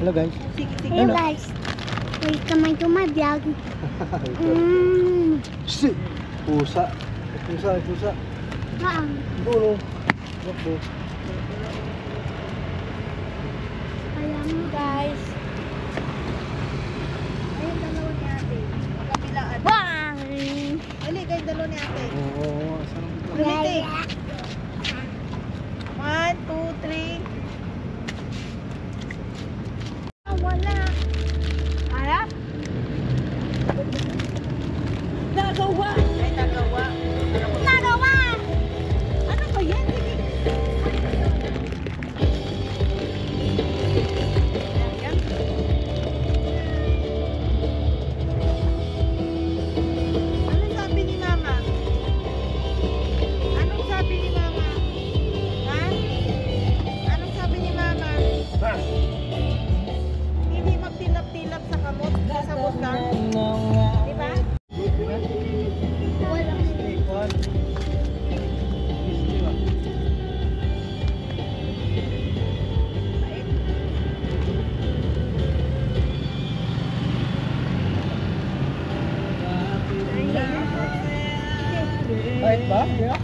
Hello guys. Hey guys, welcome to my vlog. Shit! Pusa. Pusa. Dulo. Bakbo. Ayan guys. Ayun, dalawa ni ate. Kabilaan. Bye! Ali, kayo dalawa ni ate. Oo, saan ang bigla? Gumiti. 1, 2, 3. Wala. Harap. Nagawa. Ay, nagawa. Nagawa! Ano ba yan? Sige. Yan. Anong sabi ni mama? Anong sabi ni mama? Ha? Anong sabi ni mama? Ha? Hindi magtilap-tilap sa kamot, kasabot ka. Di ba? Wala. Kahit ba? Yeah.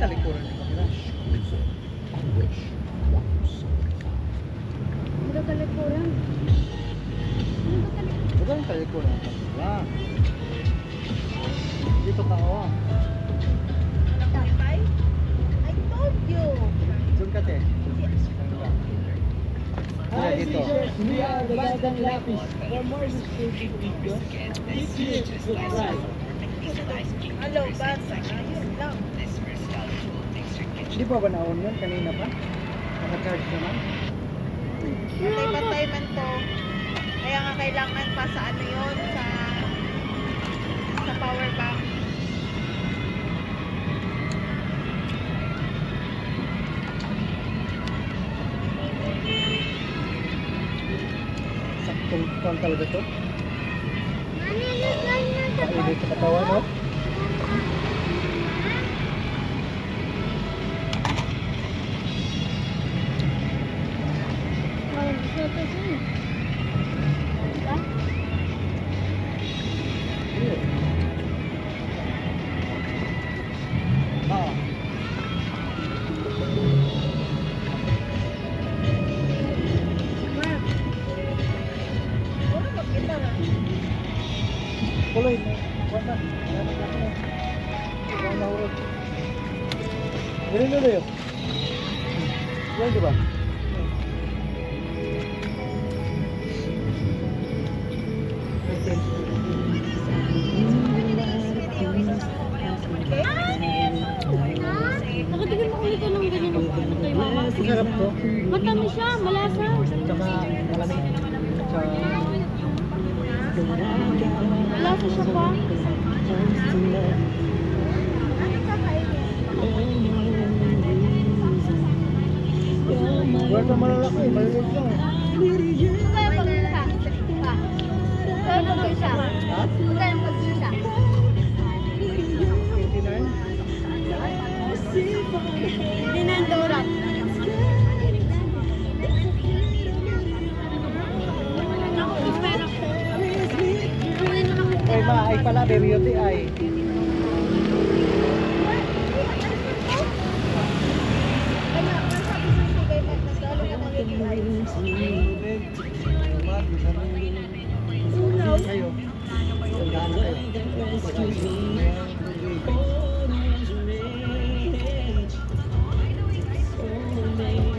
Talikuran ni kamera. Dito kalikuran. Bukan ang talikuran ng kamera. Dito ka o. Bye. I told you. Doon ka te. Kaya dito. Hello, bata. Ayun lang. Di pa ba naon yun? Kanina pa? Naka-charge naman? Patay man to. Kaya nga kailangan pa sa ano yun, sa power bank. Saktong kang talaga to? Ano Painit sa katawan, no? Ah. Wala magkita na. Tuloy. Wala. Wala na urod. Ganun na yun. Yan, di ba? Nakatigil mo ulit ng ganyan ng ano kay mama. Masarap to. Matamis siya, malasa. Tsaka malamig. Tsaka... Malasa siya pa. Anong kakainin? Wala ka malalaki. Maliliit lang. Kaya pag-isa. Kaya pag-isa. Ha? Kaya pag-isa. 29? Hindi na ang dorat. Ay, ay pala, baby beauty ay. Kaya, ang sabi sa sugay mo, nagdalo ka ng Unaw. Kayo. Tandaan kayo.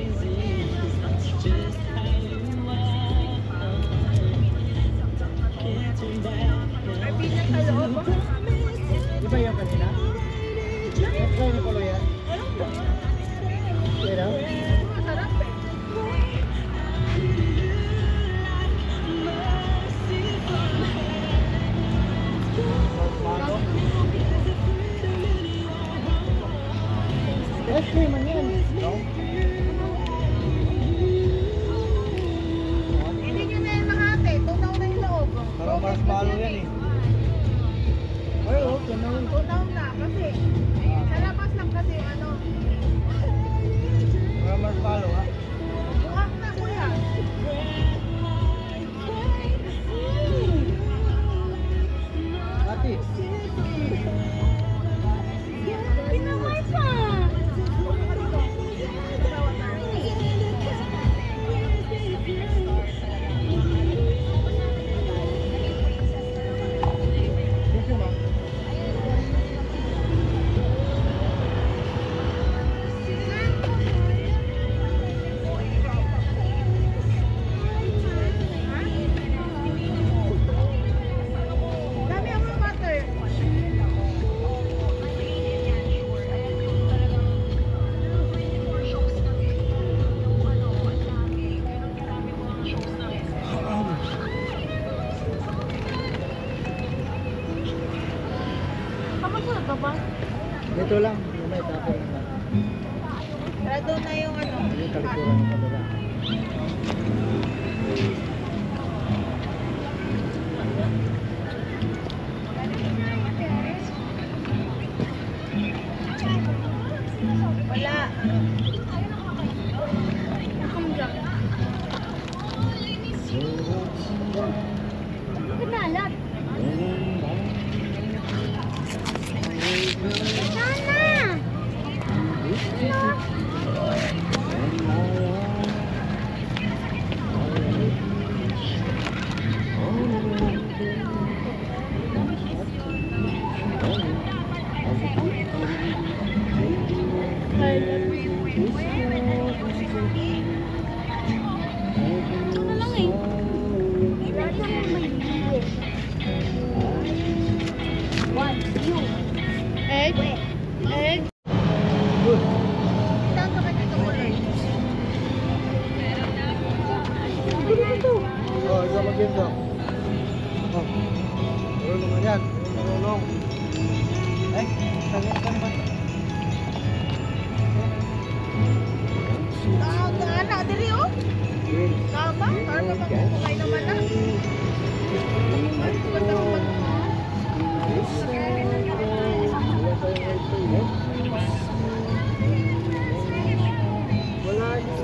Dito lang. Yung may tapon lang. Tara doon na yung ano. Yung kalikuran ng kabila. Wala. Kanalat. Sana. Ano lang eh. What? You. Egg. Egg. Good. Saan ka ba dito kulay? Oh, isa maganda. Oh. Marunong na yan. Marunong. Eh, tangit ka naman. Ana, diri oh. Tama, para ka magkukulay naman na. Ganda mo ba?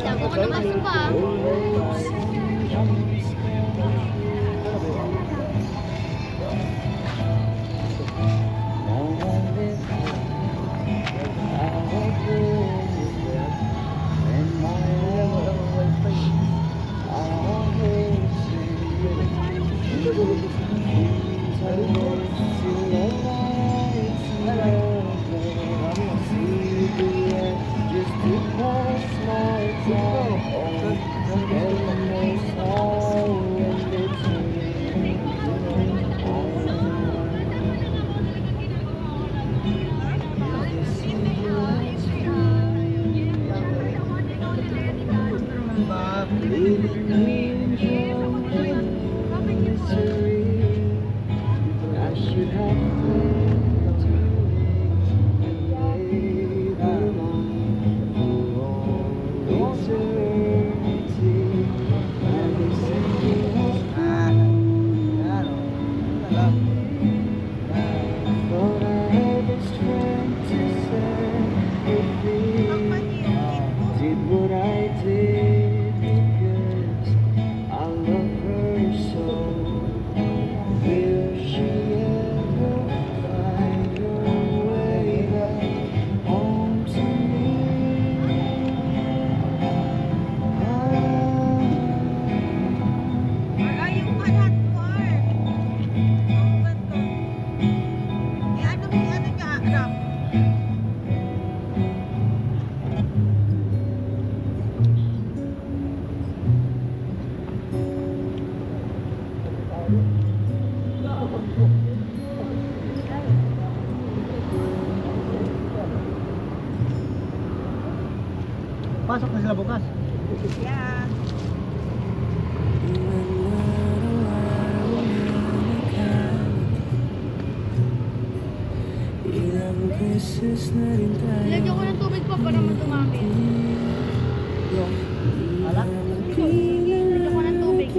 Lago ko naman sa pa. Pasok na sila bukas. Yeah. Lagyan ko ng tubig pa para madumami. Ala? Lagyan ko ng tubig.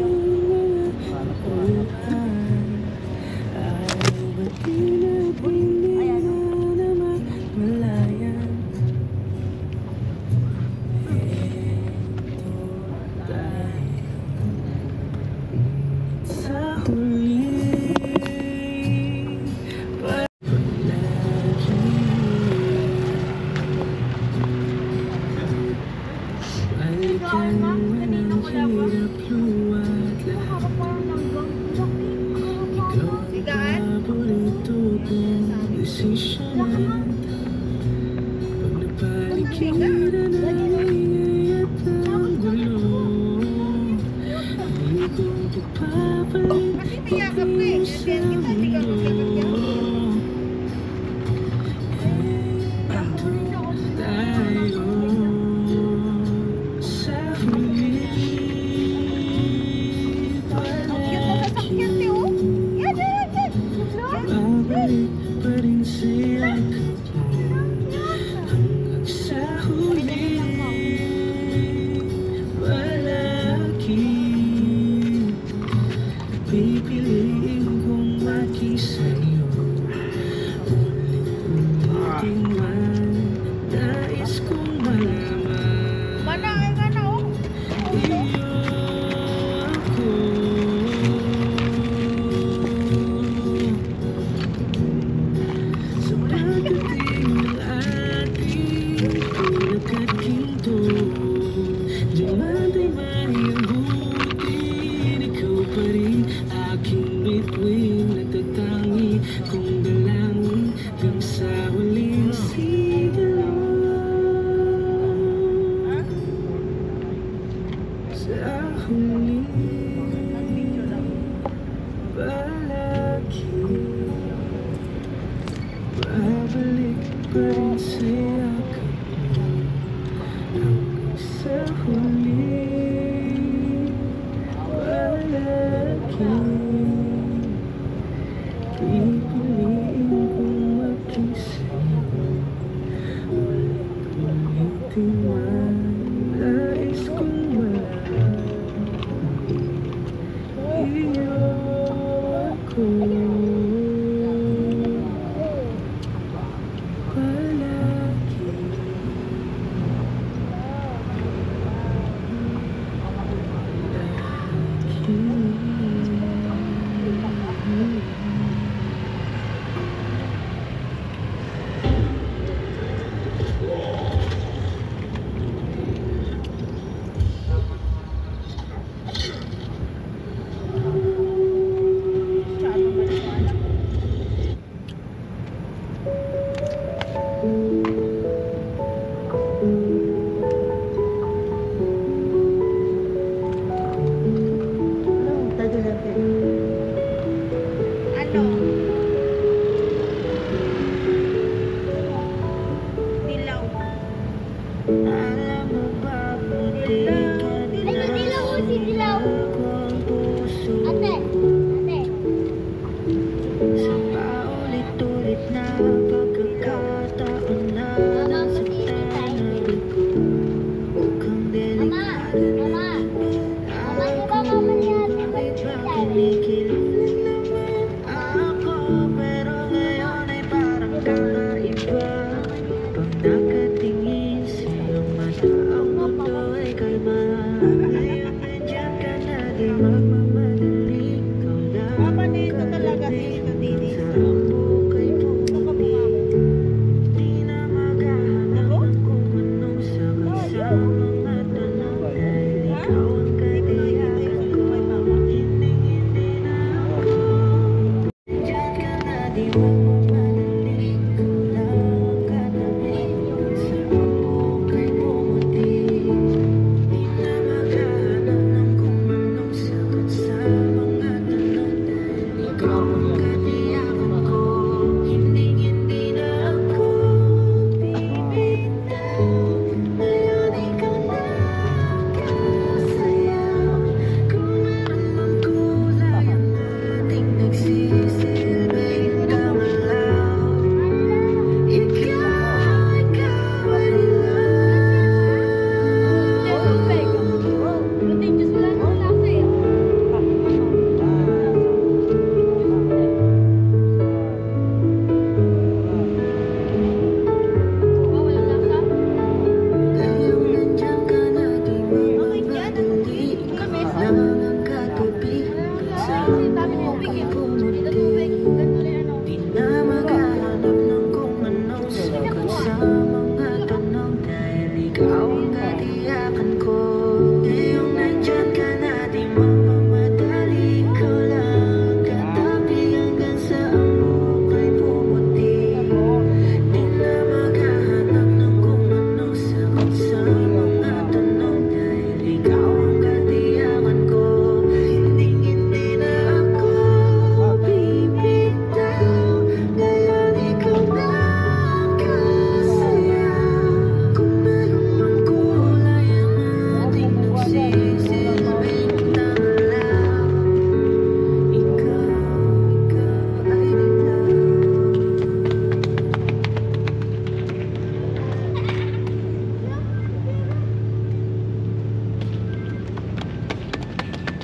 akin. Pipiliin kong makisa'yo. Ulit-ulitin man, nais kong malaman. Manangay ka na, oh. Iyo ako. Sa pagdating ng ating pinagkakinto, Diamante Mayang butin, ikaw pa rin aking bituin. Natatangi kong dalangin hanggang sa huling sigalo. Sa huling palagi, babalik pa rin sa yakap mo. Hanggang sa huling palagi, pipiliin kong makisa'yo. Ulit-ulitin man, nais kong malaman. Iyo ako palagi. Ano? Dilaw. Alam mo ba puti ka Ay, si Dilaw, oh, si Dilaw. ang puso. Ate, ate. Sa paulit-ulit na pagkakataon na nasaktan na ko. Mukhang Mama, delikado mama. Mama, di ba ako. mama ni ate Bakit ba mag-ibig? kinikilig naman ako? Pero ngayon ay parang kakaiba. Pag nakatingin sa iyong mata, ang mundo ay kalma. Ngayon nandiyan ka na, di magmamadali. Ikaw lang Mama, dito talaga dito, dito. sarap mo kay puti. Di na maghahanap ng kung anong sagot sa mga tanong. Dahil ikaw ang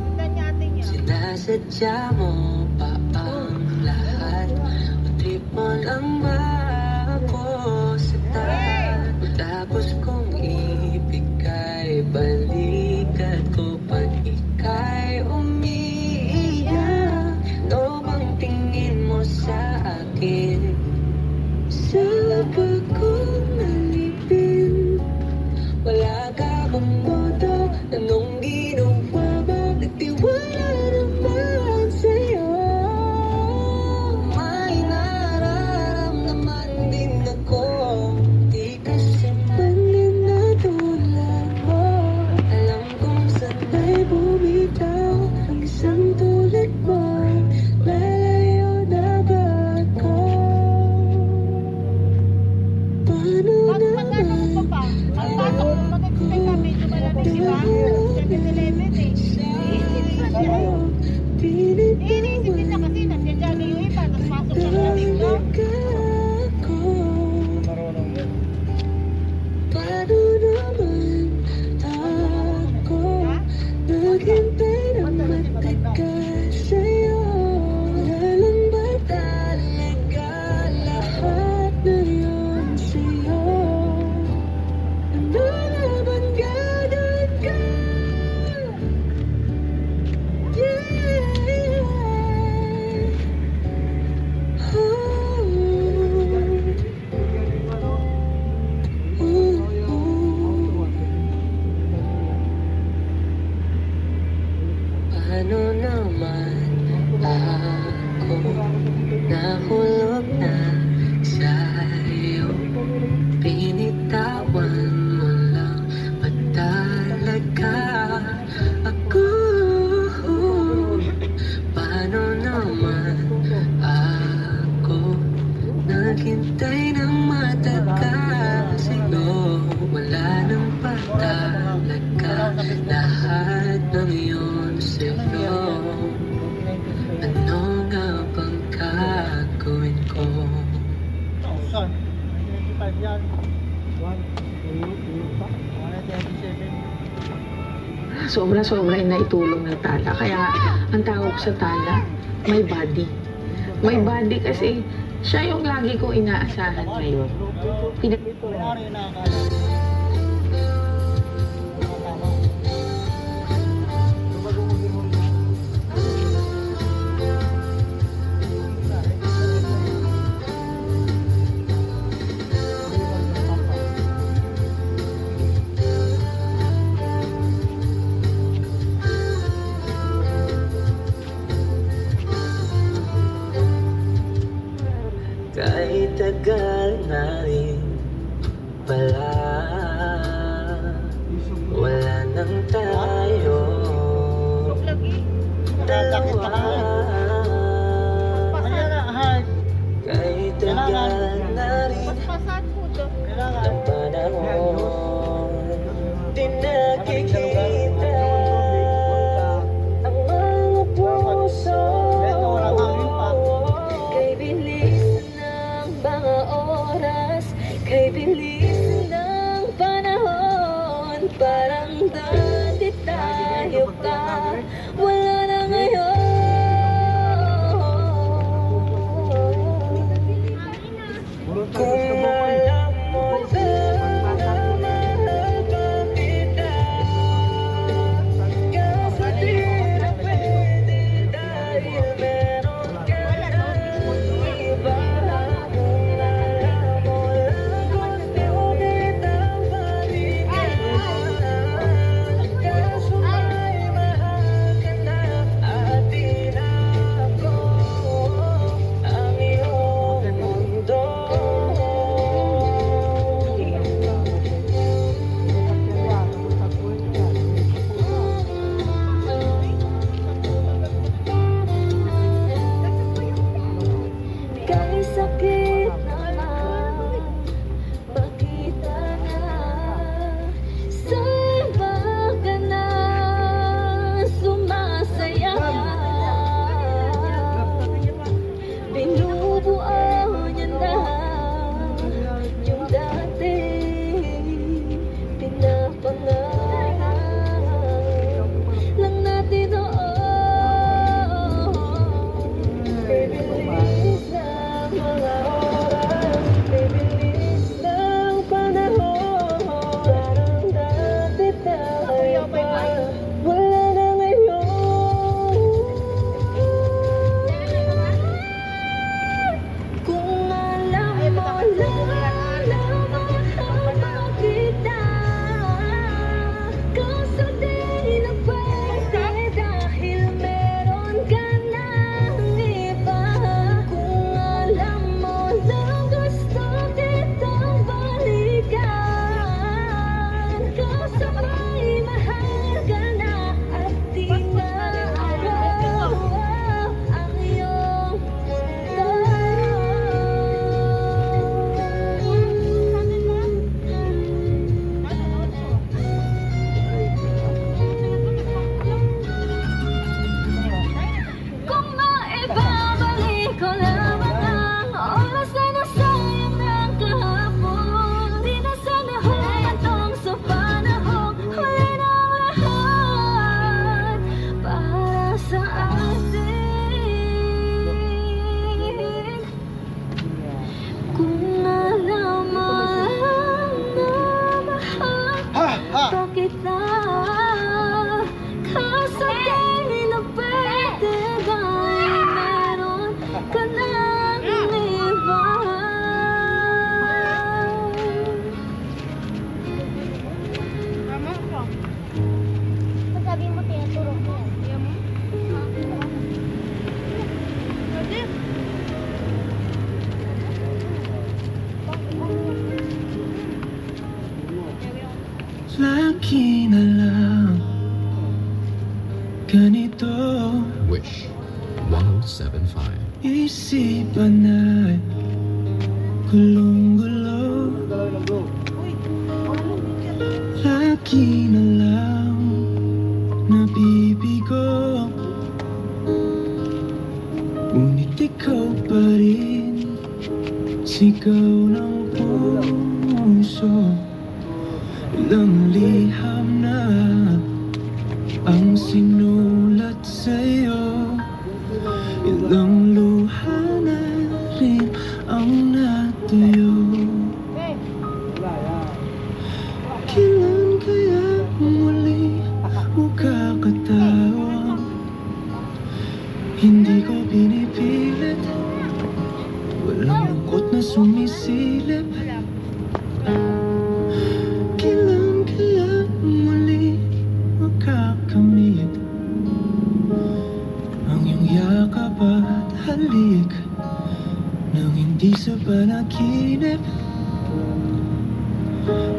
Ganda niya ate niya. Sinasadya mo pa ang lahat, o trip mo lang ba ako sa tahat? Tapos kung ibigay, balikat ko pag ika'y umiiyak. Ano bang tingin mo sa akin? Sa bagong nalipin, wala ka bang modo? Anong ginawa mo? Nagtiwala naman sa'yo. May nararamdaman din ako, di kasi manin na tulad mo. Alam kong sana'y bumitaw ang isang tulad mo. Lalayo na ba ako? Paano Magkano pa pa? Ang pasok mo mag-expect ka medyo malamig, di ba? 7-11 eh. Iniisip din niya kasi nandiyan dyan yung iba, tapos pasok siya malamig, no? Marunong yan. Paano naman ako naghintay ng matagal sa'yo? Walang ba talaga lahat na yun sa'yo? Ano naman ganun ka? Yeah. Paano naman ako nahulog na sa'yo? Pinitawan mo lang ba talaga ako? Paano naman ako naghintay ng matagal sa'yo? Wala nang pa talaga lahat ng yun sa'yo. Ano nga bang gagawin ko? Saan? 1995 yan. 1, 2, 3, 4, 197. Sobra-sobra yung naitulong ng tala. Kaya nga, ang tawag sa tala, may body. May body kasi siya yung lagi kong inaasahan ngayon. May-ari na akala. Tama. Bago mag-ihon na. Kahit tagal na rin pala, wala nang tayo Lagi. Sakit pa dalawa. na. Ayan na, hard. Kahit tagal na rin Paspasan po doon. Kailangan. ang panahon, di nakikita ang mga puso. Kay bilis ng mga oras, kay bilis ng panahon, parang dati tayo pa, wala na ngayon. Kung alam mo lang na mahal ka kita, kasi na pwede dahil meron ka na iba. Kung alam mo lang gusto kitang balikan, kaso ay mahal ka na. Lagi na lang ganito Wish 1075. isipan ay gulong-gulo. Lagi na lang nabibigo, ngunit ikaw pa rin, sigaw ng puso. Ilang liham na ang sinulat sa'yo, ilang luha na rin ang natuyo. Kailan kaya muli mo kakatawa? Hindi ko pinipilit, walang lungkot na sumisilip. Kailan kaya muli makakamit ang iyong yakap at halik nang hindi sa panaginip?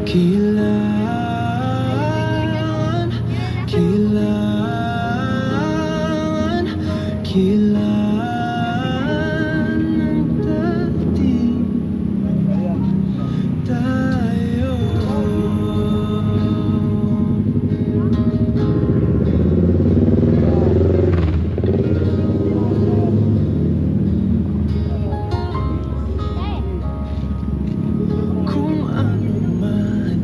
Kailan, kailan, kailan ang dating tayo? Kung ano man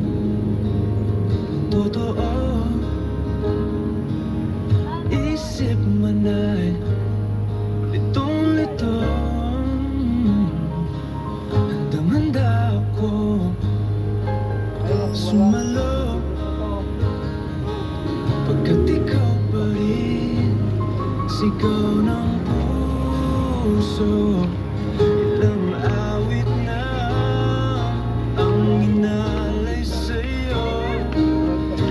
totoo, isip man ay litong-lito, handang-handa ako sumalo, pagkat ikaw pa rin, sigaw ng puso. Ilang awit na ang inalay sa'yo,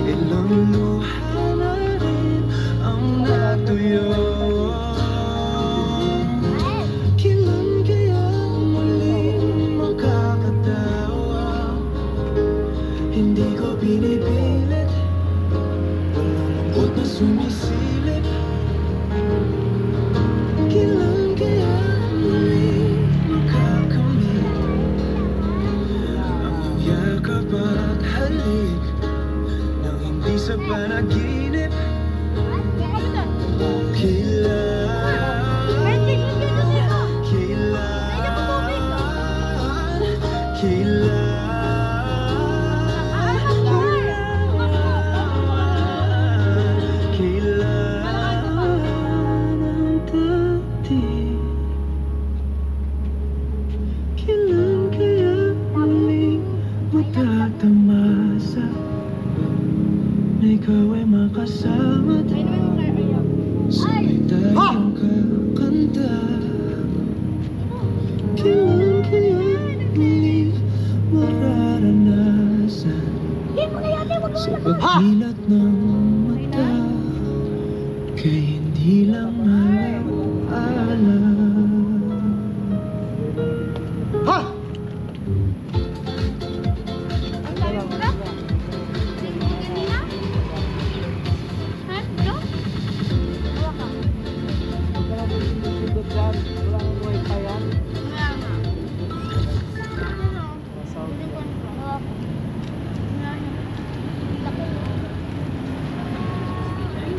ilang luha na rin ang natuyo. Kailan kaya muling makakatawa? Hindi ko pinipilit, walang lungkot na sumisilip. Kailan kaya muling makakamit ang iyong yakap at halik nang hindi sa panaginip? Kailan, kailan, kailan kaya muling matatamasa na ikaw ay makasama sabay tayong kakanta? Kailan kaya muling mararanasan sa pagkilat ng mata kay hindi lang alam?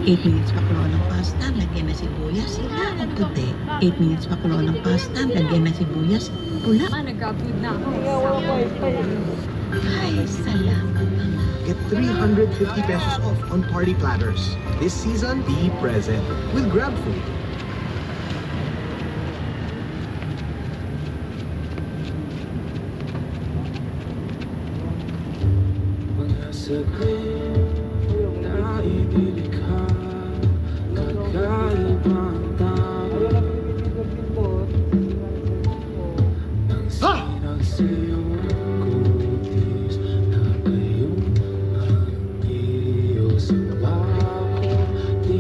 Eight minutes pakuluan ng pasta, lagyan na sibuyas, sila ang puti. 8 minutes pakuluan ng pasta, lagyan na sibuyas, pula. Nag-food na ako. Ay, salamat. Get 350 pesos off on party platters. This season, be present with GrabFood. Mga saglit na idilikha, kakaibang tao ng sinang sa'yong kutis na kayong ang iyo sa bako. Di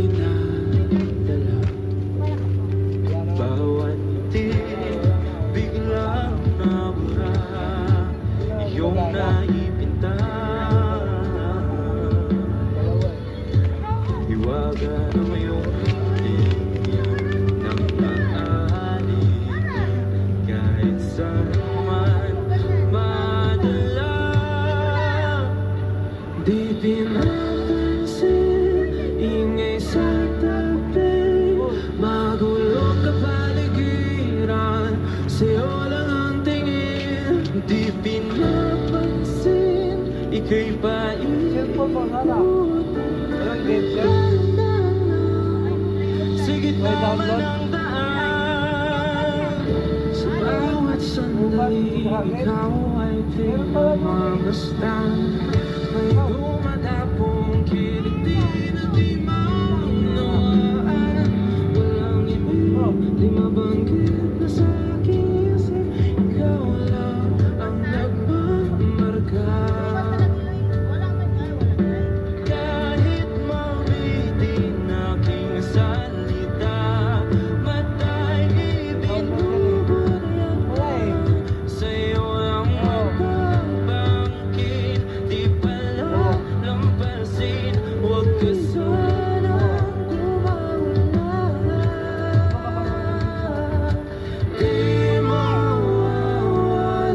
ika'y Cellphone mo, sana. Walang game, sir. sa gitna May download? man ng daan. Sa bawat sandali, ikaw ay pinamamasdan. May dumadapong kiliti na di maunawaan. Walang ibig, di mabanggit na sa aking isip. Ikaw lang ang nagmamarka. Kahit mabitin aking salita, mata'y ibinubulyan ko. Sa'yo ang magbabangkit, di pala lampasin. Huwag ka sanang kumawala. Di mawawala.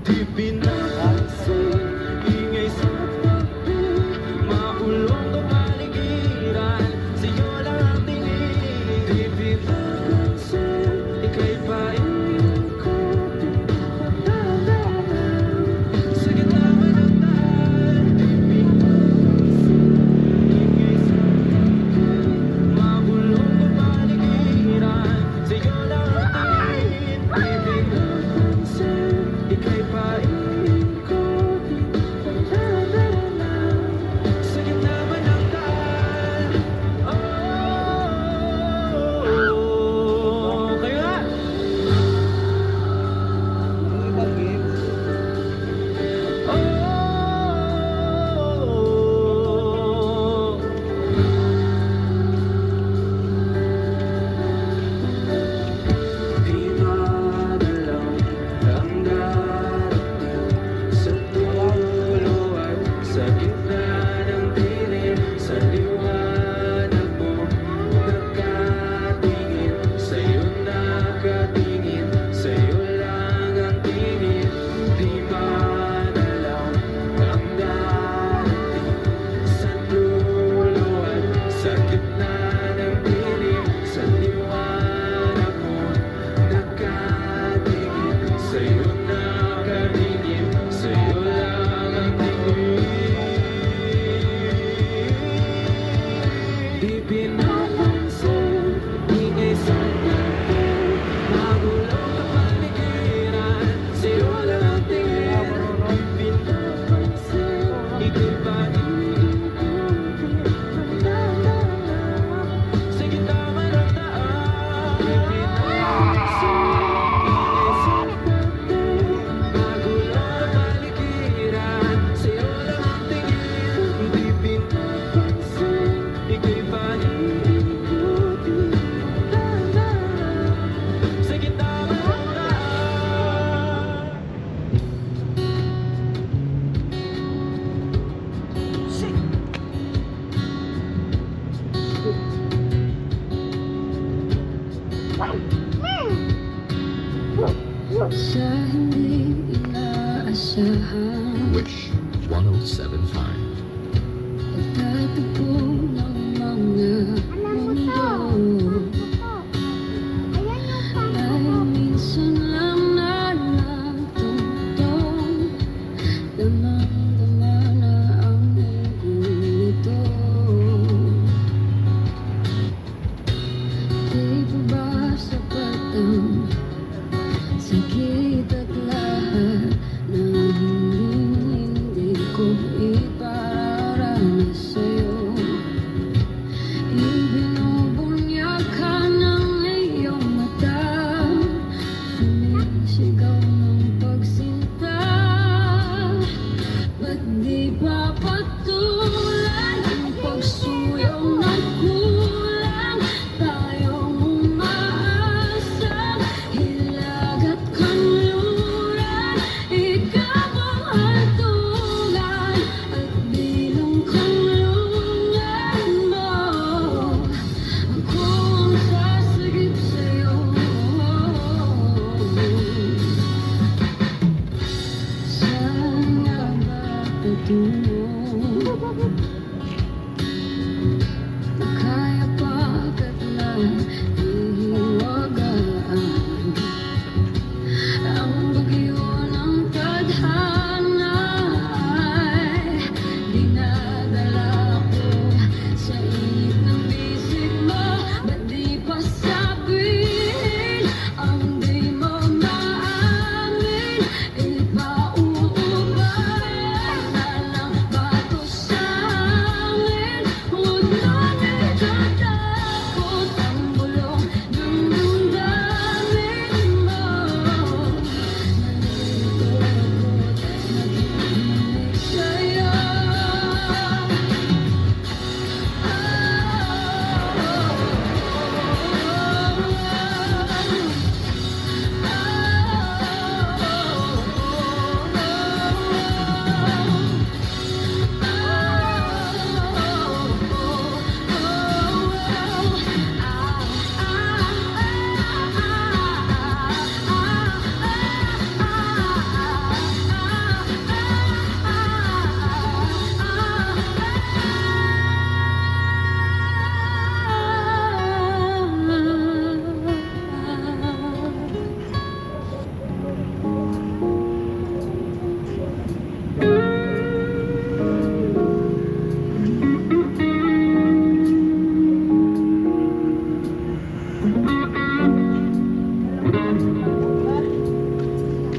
Di pinapansin, ingay sa tabi, maulong kapaligiran, sa'yo lang ang tingin. Di pinapansin, ika'y paikot, di patalaran, sa gitna man ng daan. Di pinapansin, ingay sa tabi, maulong kapaligiran, sa'yo lang ang tingin. Di pinapansin, ika'y paikot, di patalaran, sa gitna man ng daan. Oh, kayo nga! Yung ibang game. Di madalaw ang darating sa dulo at sa gitna ng dilim. Sa liwanag mo nakatingin, sa'yo nakatingin, sa'yo lang ang tingin. Di madalaw ang darating sa dulo at sa gitna ng dilim. Sa liwanag mo nakatingin, sa'yo nakatingin, sa'yo lang ang tingin. Di pinapansin, ingay sa tabi, magulong kapaligiran, sa'yo lang ang tingin. Di pinapansin, ika'y paikot, di patalaran, sa gitna man ng daan. Di pinapansin, ingay sa tabi, magulong kapaligiran, sa'yo lang ang tingin. Di pinapansin, ika'y paikot, di patalaran, sa gitna man ng daan. Sa hindi inaasahan, Wish 1075. pagtatagpo ng mga mundo ay minsan lang na nagtungtong. Damang-dama na ang mundo nito. Di pa ba sapat ang sakit at lahat na hindi ko ipararanas sa'yo?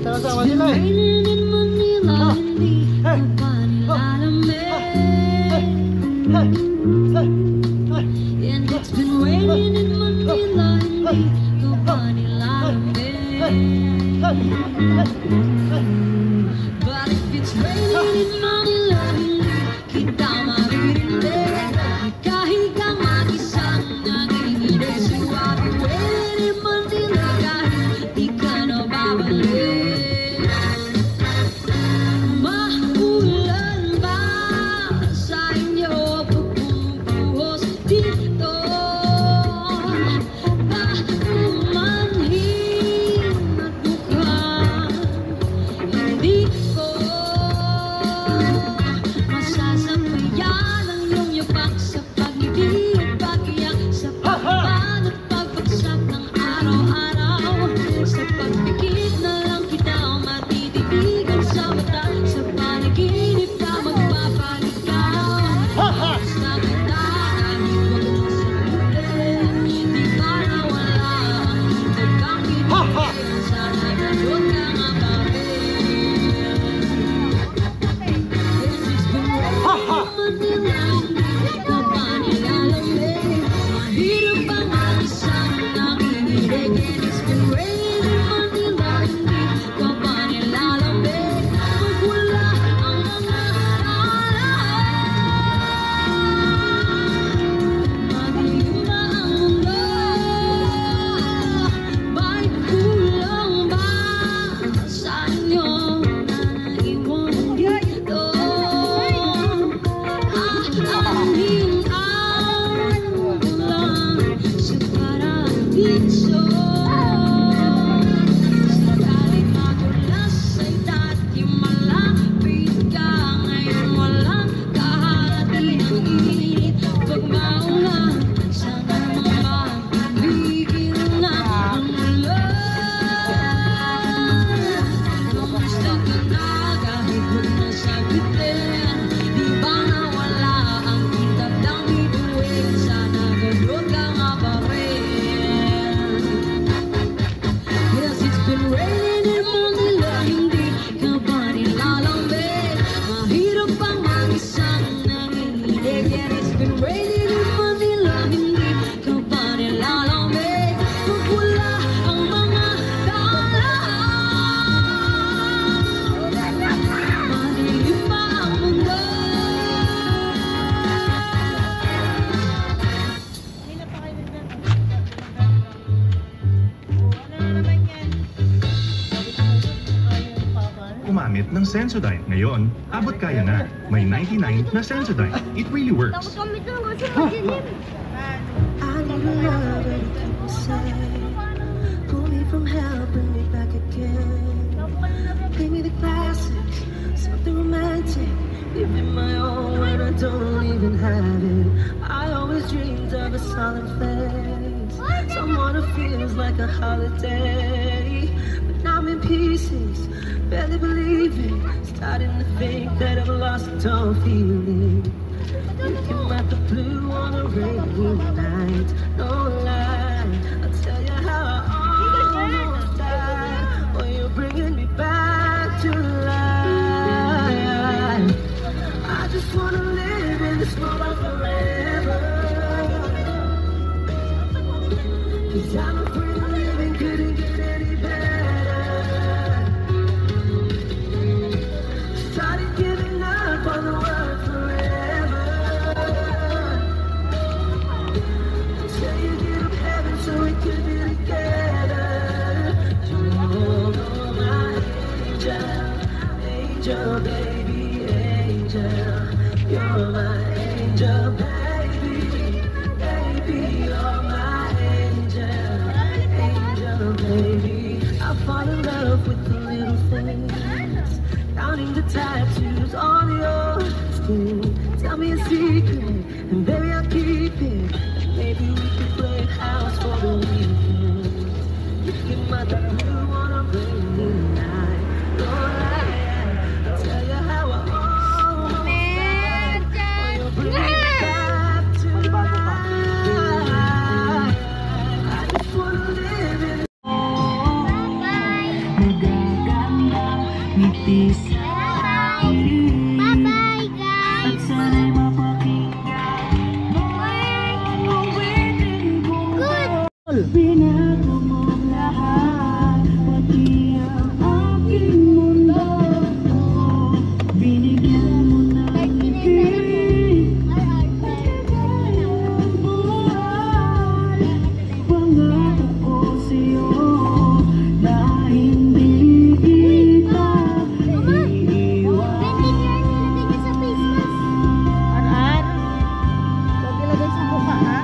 Sama-sama sila eh. And it's been raining in Manila, hindi ko pa nilalamig. But if it's raining in Manila, hindi kita maririnig. Kahit kang mag-isang nanginginig, suwabe raining in Manila, kahit di ka na babalik. Maulan ba sa inyo pagbubuhos dito? Pakumanhin at mukhang hindi ko masasabayan ang iyong yapak sa pag-ibig at pag-iyak sa pagbaban at pagbagsak ng araw-araw. Sa pagpikit na lang kita matititigan sa mata, sa panaginip ka magpapaligaw. Basta kita kahit huwag mong sagutin, di ba nawala ang pagkakibigin? Sana ganun ka nga pa rin. Yes, it's been raining in Manila, hindi ka pa nilalamig. Mahirap ang mag-isang nanginginig. And it's been raining in Manila, hindi ka pa nilalamig. Pag wala ang mga madilim na ang mundo. May kulang ba sa inyo na naiwan dito? Amin ang ulan sa paradiso. Sakaling madulas ay dati malapit ka, ngayon walang kahati ng init. Pag maulan, sana mapibigil na ang ulan. Kamusta ka na kahit huwag na sagutin? Di ba nawala ang kitab ng bituin? Sana ganun ka nga pa rin. Yes, it's been raining in Manila, hindi ka ba nilalamig? Mahirap ang mag-isang nanginginig. And it's been raining in Manila, hindi ka ba nilalamig? Pag wala ang mga dalaw, madilim pa ang mundo. Kanina pa kayo ano na naman yan? Ayaw pa ba? Gumamit ng Sensodyne. Ngayon, abot kaya na. May 99 na Sensodyne. It really works. Kami doon kasi madilim. I need a love that people say. Pull me from hell, bring me back again. Play me the classics, something romantic. Give me my all when I don't even have it. I always dreamed of a solid face, someone who feels like a holiday. But now I'm in pieces, barely believing, starting to think that I've lost all feeling. Looking at the blue on a rainy night, no lie, I'll tell you how I almost died. Oh, you're bringing me back to life. I just wanna live in this moment forever, 'cause I'm afraid of living couldn't get any better. Started giving up on the word forever. Say you get up heaven so we could be together. You're my angel, angel, baby, angel. You're my angel, baby, baby, you're my angel, angel, baby. I fall in love with the little things, counting the tattoos on your skin. Tell me a secret, and baby I'll keep it. Maybe we could play house for the weekend. You can my blue on a rainy night. No lie, I'll tell you how I almost died. Oh, you're bringing me back to life. I just wanna live in ngiti sa akin. Bye-bye, guys! At sana'y mapakinggan mo ang awitin kong binago mo lahat, pati ang aking mundo. Binigyan mo ng ngiti pangako ko sa'yo na hindi kita iiwan. Ar-ar. Huwag ilagay sa buka, ha?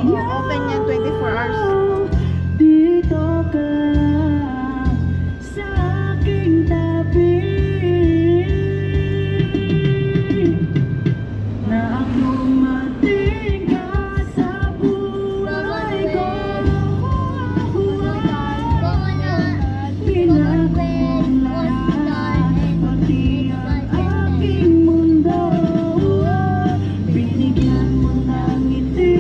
Oo, open yan 24 hours. Dito ka sa aking tabi, na akong mating ka sa buhay ko. Pinago mo lahat, pati ang aking mundo. Binigyan mo ng ngiti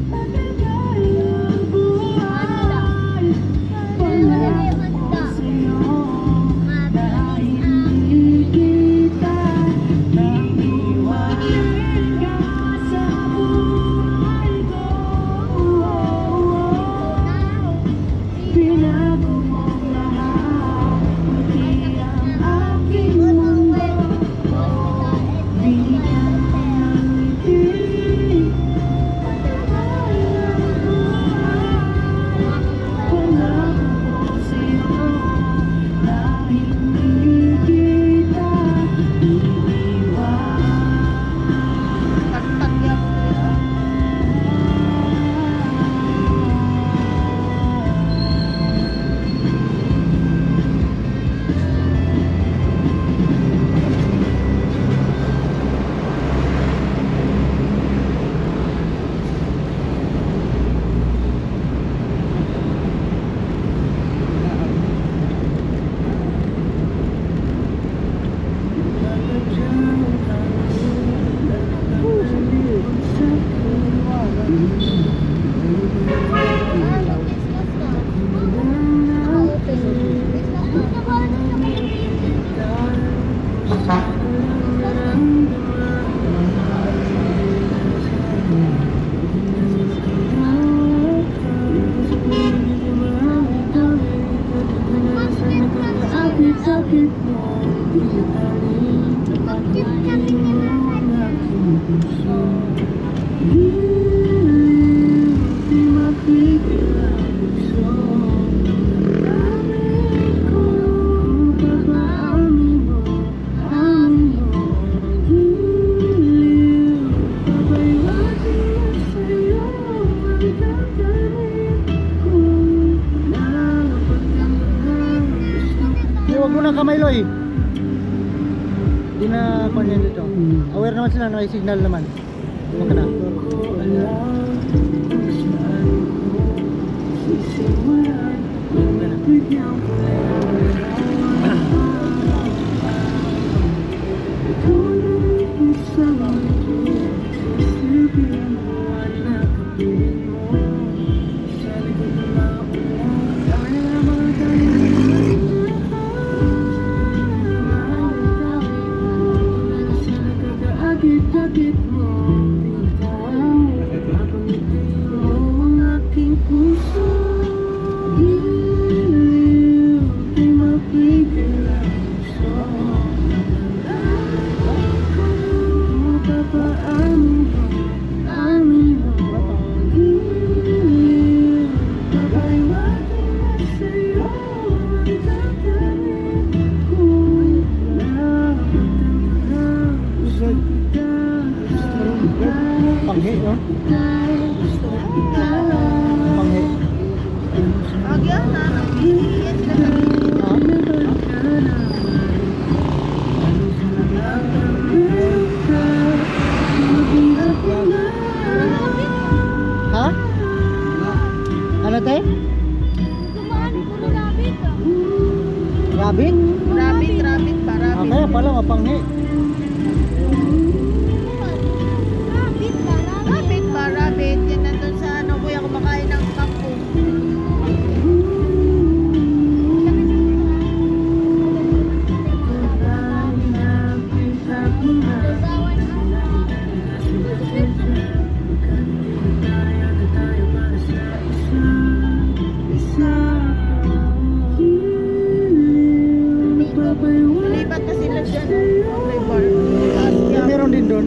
pagkakay ang buhay. Pangako ko sa'yo na hindi kita nang iwanin ka sa buhay ko. Pinago mo lahat, pati ang aking mundo. Binigyan mo ng ngiti pagkakay ang buhay. Pangako ko sa'yo na hindi kita iiwan. Tagtag yan. Sakit mo, pinataling pagkain mo ang aking puso. Di mapigil ang puso. Amin ko, papaamin mo, amin mo. Giliw, papayasin mo sa'yo ang gagawin ko. Huwag mo ng kamay, Loy. Hindi na kung yan dito. Aware naman sila, no? May signal naman. Huwag ka na. Agit-agit mo, ikaw, pagamitin mo ang aking puso. Giliw, di mapigil ang puso. Ako, papaamin mo, amin mo. Giliw, papaiwanan na sa'yo ang gagawin ko. Panghi, no? Panghi. Wag yan, ha? Yan sila sa pala, mapanghi. Rabbit ba? Rabbit. Yan nandun sa ano, kuya kumakain ng kampo. Lipat na sila dyan. Flavor. Meron din doon.